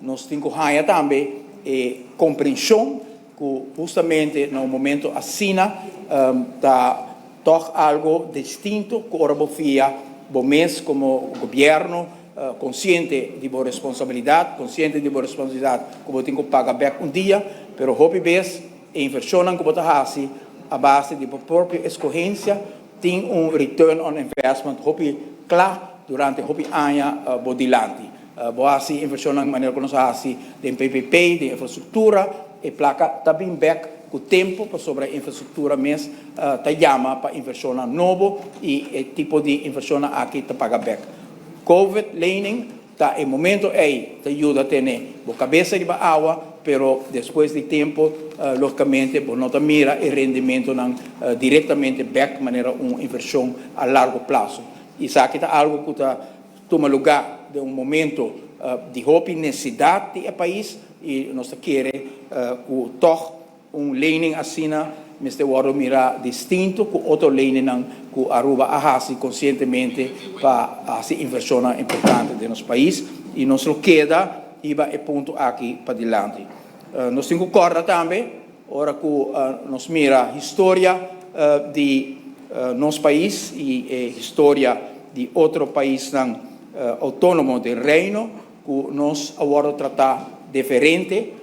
nós temos que também compreensão que justamente no momento assim está toch algo distinto que ora via bom mês como governo consciente de boa responsabilidade que você tem que pagar back dia, pero hobby vez a inversão que você faz a base de própria escolhência tem return on investment hobby claro durante hobby ano bodilante. Boa inversão na maneira que nós fazemos de PPP, de infraestrutura e placa também back o tempo para sobre a infraestrutura mesmo te chama para inversão novo e tipo de inversão aqui te paga back. COVID learning tá em momento aí te ajuda a ter a cabeça de água, pero depois de tempo logicamente não te mira o rendimento diretamente back maneira inversão a largo prazo. Isso aqui tá algo que tá toma lugar de momento de hope necessidade do país e nós queremos que toch lening assim mas de waro mira distinto com outro lening que Aruba ahasi conscientemente para essa inversão importante do nosso país e nós não queda iba e ponto aqui para diante. Nós temos que correr também ora que nós mira a história de nosso país e a história de outro país autônomo do reino que nós agora tratar diferente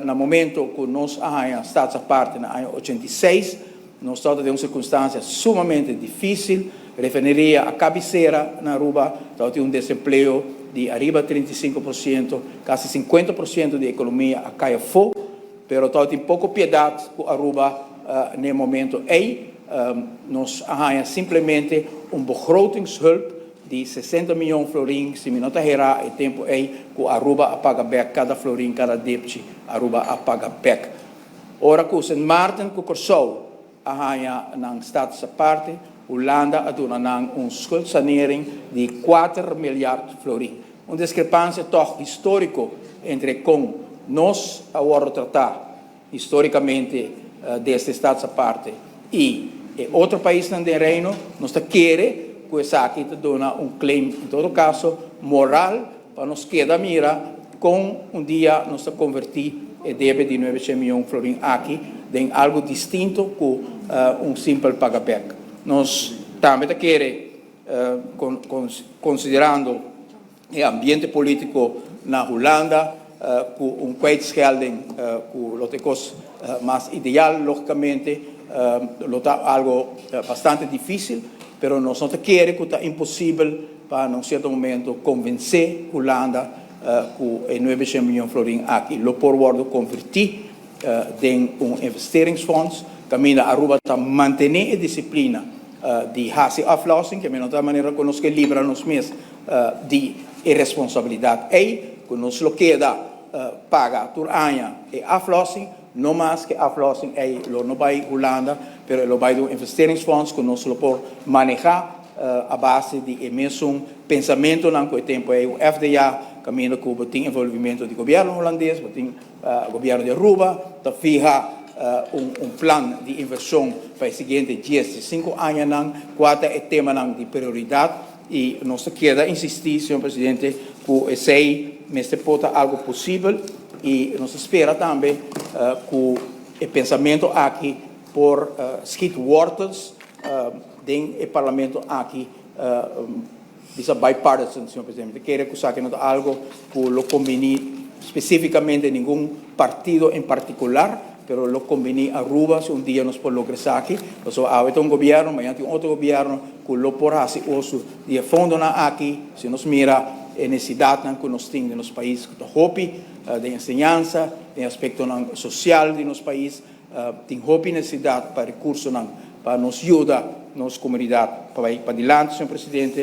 no momento que nós estamos a parte no ano 86 nós estamos em uma circunstância sumamente difícil referiria a cabeceira na Aruba tem desemprego de arriba 35% quase 50% da economia a cair fora pero tem pouco piedade com Aruba no momento aí nós simplesmente begrotingshulp de 60 miljoen florin, se não terá o tempo aí que Aruba apaga back cada florin, cada débito Aruba apaga back. Ora que Sint Maarten que Curaçao na status à parte, Holanda a dona schuldsanering de 4 miljard florin. Uma discrepância toch histórico entre com nós agora tratar historicamente deste status à parte e outro país no reino, nós queremos que aqui te dona claim, em todo caso, moral, para nos queda mira, com dia nos convertir e deve de 900 milhões de florin aqui, em algo distinto que simples pagaback. Nós também queremos, considerando o ambiente político na Holanda, com kwijtschelding, que é mais ideal, logicamente, algo bastante difícil, pero nós não queremos que é impossível para, num certo momento, convencer a Holanda que 900 milhões de florin aqui, lo por convertir em investeringsfonds, caminho a Aruba para manter a disciplina de aflossing, que é a maneira que nós livramos mesmo de irresponsabilidade. E que nós lo queda paga por ano e aflossing, não mais que aflossing é não vai Holanda, pero lo vai do investeringsfonds que nós lo por manejar a base de mesmo pensamento não que o tempo é o FDA caminho que tem envolvimento do governo holandês, tem governo de Aruba, tá fija plano de inversão para os seguintes 5 anos não, quatro é tema não de prioridade e nós queda insistir, senhor presidente, que esse mestre pode algo possível e nós espera também que o pensamento aqui por Skid Wortels dentro do parlamento aqui dessa bipartisan, senhor presidente. Quero que saque algo que lo combine especificamente nenhum partido em particular, pero lo combine a Aruba se dia nós por lograr aqui. Nós há um governo, amanhã tem outro governo que lo por fazer uso de fundo na aqui, se nos mira a necessidade que nós temos no nosso país, que hope de ensinança, de aspecto social de nosso país, tem hope necessidade para recursos para nos ajudar, nossa comunidade para ir para adiante, senhor presidente.